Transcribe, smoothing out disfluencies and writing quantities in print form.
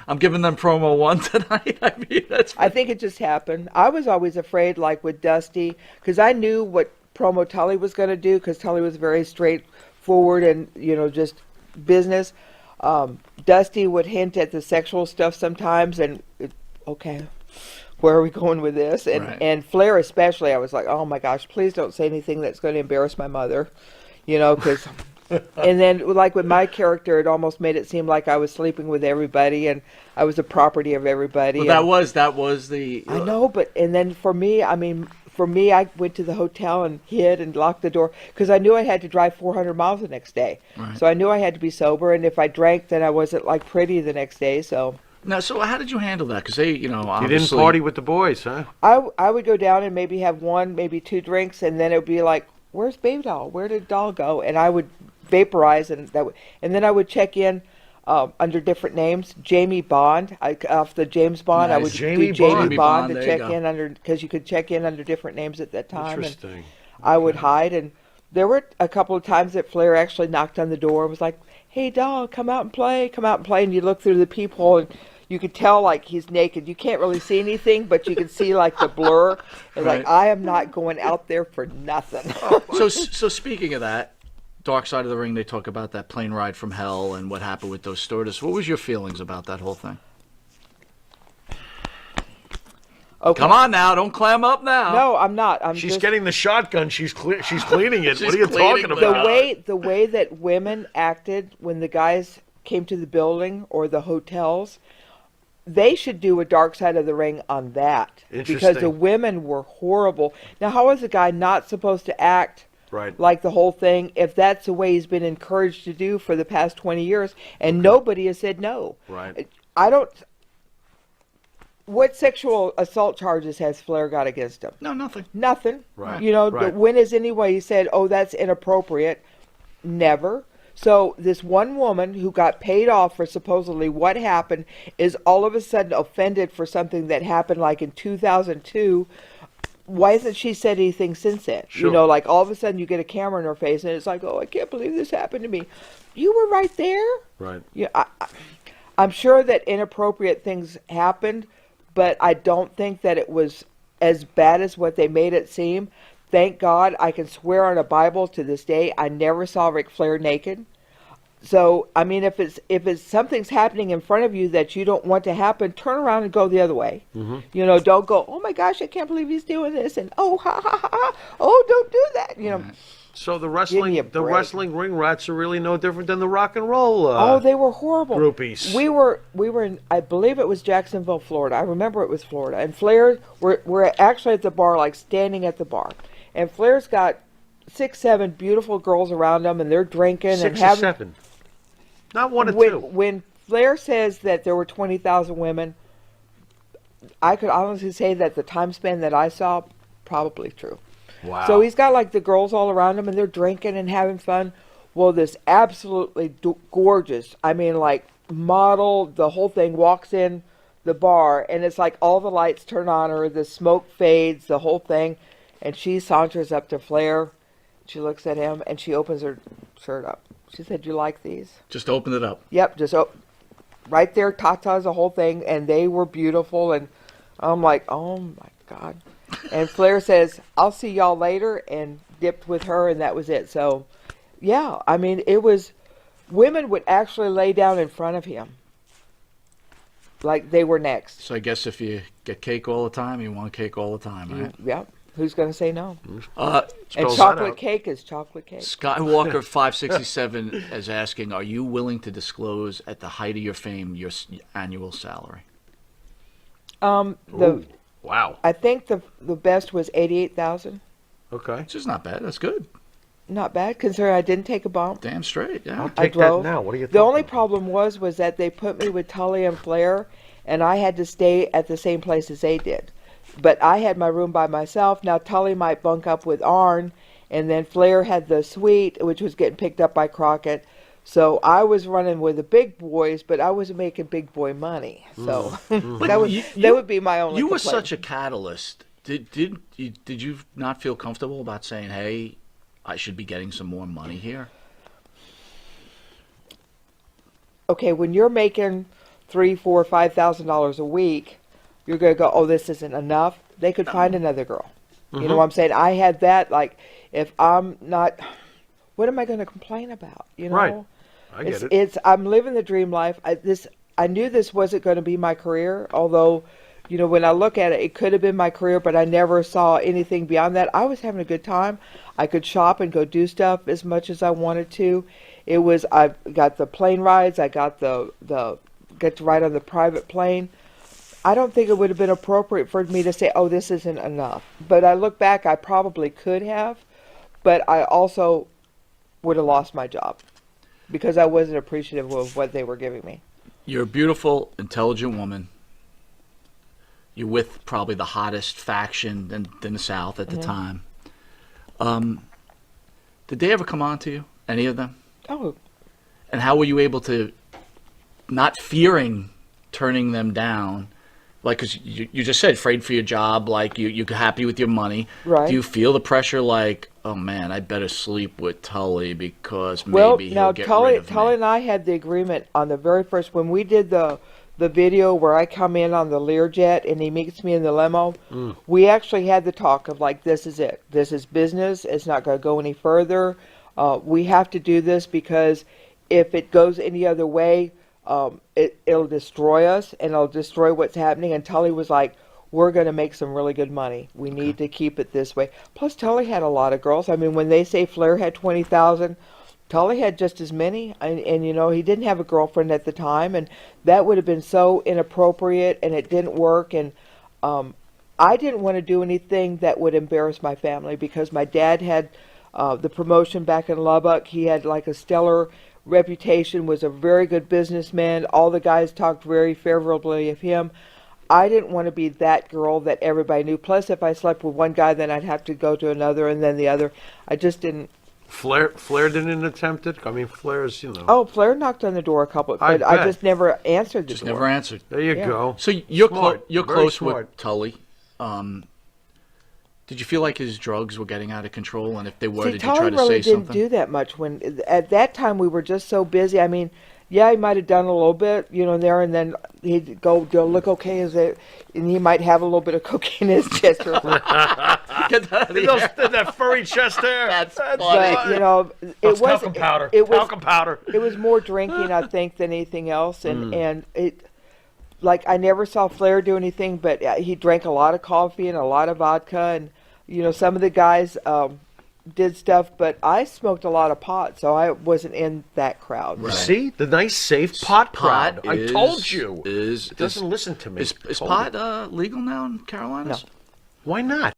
I'm giving them promo one tonight. I mean, I think it just happened. I was always afraid, like with Dusty, because I knew what promo Tully was going to do, because Tully was very straightforward and, just business. Dusty would hint at the sexual stuff sometimes, and okay, where are we going with this? And Right. and Flair especially, I was like, oh my gosh, please don't say anything that's going to embarrass my mother, because. And then, like with my character, it almost made it seem like I was sleeping with everybody and I was the property of everybody. Well, that was the. I know, and then for me, I went to the hotel and hid and locked the door because I knew I had to drive 400 miles the next day. Right. So I knew I had to be sober, and if I drank, then I wasn't like pretty the next day. So Now, so how did you handle that? Because they, You didn't obviously. party with the boys, huh? I would go down and maybe have one, maybe two drinks, and then it would be like, "Where's Baby Doll? Where did Doll go?" And I would vaporize, and then I would check in under different names. Jamie Bond, off the James Bond, I Nice. would Jamie do Jamie Bond. Bond to There you check go. in under, because you could check in under different names at that time. And Interesting. I would hide, and there were a couple of times that Flair actually knocked on the door and was like, "Hey, Doll, come out and play, and you look through the peephole, and you could tell like he's naked. You can't really see anything, but you can see like the blur. And Right. like, I am not going out there for nothing. So speaking of that, Dark Side of the Ring, they talk about that plane ride from hell and what happened with those stewardess. What was your feelings about that whole thing? Okay. Come on now, don't clam up now. No, I'm not. She's just, getting the shotgun. She's cleaning it. She's What are you cleaning talking the- about? the way that women acted when the guys came to the building or the hotels, they should do a Dark Side of the Ring on that, because Interesting. the women were horrible. Now, how is a guy not supposed to act Right. like the whole thing if that's the way he's been encouraged to do for the past 20 years, and nobody has said no? Right. I don't. What sexual assault charges has Flair got against him? No, nothing. Nothing. Right, But right. when has anybody said, "Oh, that's inappropriate"? Never. So this one woman who got paid off for supposedly what happened is all of a sudden offended for something that happened like in 2002. Why hasn't she said anything since then? Sure. Like all of a sudden you get a camera in her face and it's like, "Oh, I can't believe this happened to me." You were right there. Right. Yeah, I'm sure that inappropriate things happened, but I don't think that it was as bad as what they made it seem. Thank God, I can swear on a Bible to this day, I never saw Ric Flair naked. So, I mean, if it's something's happening in front of you that you don't want to happen, turn around and go the other way. Mm-hmm. Don't go, "Oh my gosh, I can't believe he's doing this," and "Oh, ha ha ha, ha. Oh, don't do that." So the Give me a break. wrestling ring rats are really no different than the rock and roll. Oh, they were horrible. Groupies. We were in, I believe it was Jacksonville, Florida. I remember it was Florida. And Flair, we're actually at the bar, like standing at the bar. And Flair's got 6, 7 beautiful girls around him, and they're drinking and 6 or having. 7. Not 1 or 2. When Flair says that there were 20,000 women, I could honestly say that the time span that I saw, probably true. Wow. So he's got like the girls all around him, and they're drinking and having fun. Well, this absolutely gorgeous, I mean, like model, the whole thing, walks in the bar, and it's like all the lights turn on her, the smoke fades, the whole thing, and she saunters up to Flair. She looks at him, and she opens her shirt up. She said, "You like these?" Just open it up. Yep, just right there, tatas, the whole thing, and they were beautiful, and I'm like, "Oh my God." And Flair says, "I'll see y'all later," and dipped with her, and that was it. So, yeah, I mean, it was, women would actually lay down in front of him like they were next. So I guess if you get cake all the time, you want cake all the time, right? Yep. Who's going to say no? And Spells that chocolate out. cake is chocolate cake. Skywalker 567 is asking, are you willing to disclose at the height of your fame your annual salary? Ooh, wow. I think the best was 88,000. Okay. Which is not bad. That's good. Not bad, considering I didn't take a bump. Damn straight, yeah. I'll I take that drove. now. What are you The only talking problem was that they put me with Tully and Flair, and I had to stay at the same place as they did. But I had my room by myself. Now Tully might bunk up with Arn, and then Flair had the suite, which was getting picked up by Crockett. So I was running with the big boys, but I wasn't making big boy money. So that would be my only You were complaint. such a catalyst. Did you not feel comfortable about saying, hey, I should be getting some more money here? Okay, when you're making $3,000, $4,000, $5,000 a week, you're going to go, oh, this isn't enough. They could find another girl. You know what I'm saying? I had that, like, if I'm not, what am I going to complain about? You know? Right. I get it. It's I'm living the dream life. I knew this wasn't going to be my career, although, you know, when I look at it, it could have been my career, but I never saw anything beyond that. I was having a good time. I could shop and go do stuff as much as I wanted to. I got the plane rides. I got get to ride on the private plane. I don't think it would have been appropriate for me to say, oh, this isn't enough. But I look back, I probably could have, but I also would have lost my job because I wasn't appreciative of what they were giving me. You're a beautiful, intelligent woman. You're with probably the hottest faction in the South at the time. Did they ever come on to you, any of them? Oh, And how were you able to, not fearing turning them down, like, because you just said afraid for your job, like you're happy with your money. Right. Do you feel the pressure like, oh man, I better sleep with Tully because maybe he'll get rid of Tully me? and I had the agreement on the very first, when we did the video where I come in on the Learjet and he meets me in the limo, we actually had the talk of like, this is it. This is business. It's not going to go any further. We have to do this because if it goes any other way, it'll destroy us and it'll destroy what's happening. And Tully was like, we're going to make some really good money. We need to keep it this way. Plus, Tully had a lot of girls. I mean, when they say Flair had 20,000, Tully had just as many. And, you know, he didn't have a girlfriend at the time. And that would have been so inappropriate and it didn't work. And I didn't want to do anything that would embarrass my family because my dad had the promotion back in Lubbock. He had like a stellar reputation, was a very good businessman. All the guys talked very favorably of him. I didn't want to be that girl that everybody knew. Plus, if I slept with one guy, then I'd have to go to another and then the other. I just didn't. Flair didn't attempt it? I mean, Flair's, you know. Oh, Flair knocked on the door a couple, but I bet. just never answered the Just door. never answered. There you Yeah. go. So you're Smart. you're Very close smart. with Tully. Did you feel like his drugs were getting out of control? And if they were, See, did you try Tully to really say didn't something? do that much. When at that time we were just so busy. I mean, yeah, he might have done a little bit, you know, there, and then he'd go look okay, and he might have a little bit of cocaine in his chest. Or Get that out of here. That furry chest there. That's funny. but you know, That's it was talcum powder. It was Talcum powder. it was more drinking, I think, than anything else, and it. Like, I never saw Flair do anything, but he drank a lot of coffee and a lot of vodka, and you know, some of the guys did stuff, but I smoked a lot of pot, so I wasn't in that crowd. Right. See? The nice, safe pot crowd. I told you. Is It doesn't listen to me. Is Told pot legal now in Carolinas? No. Why not?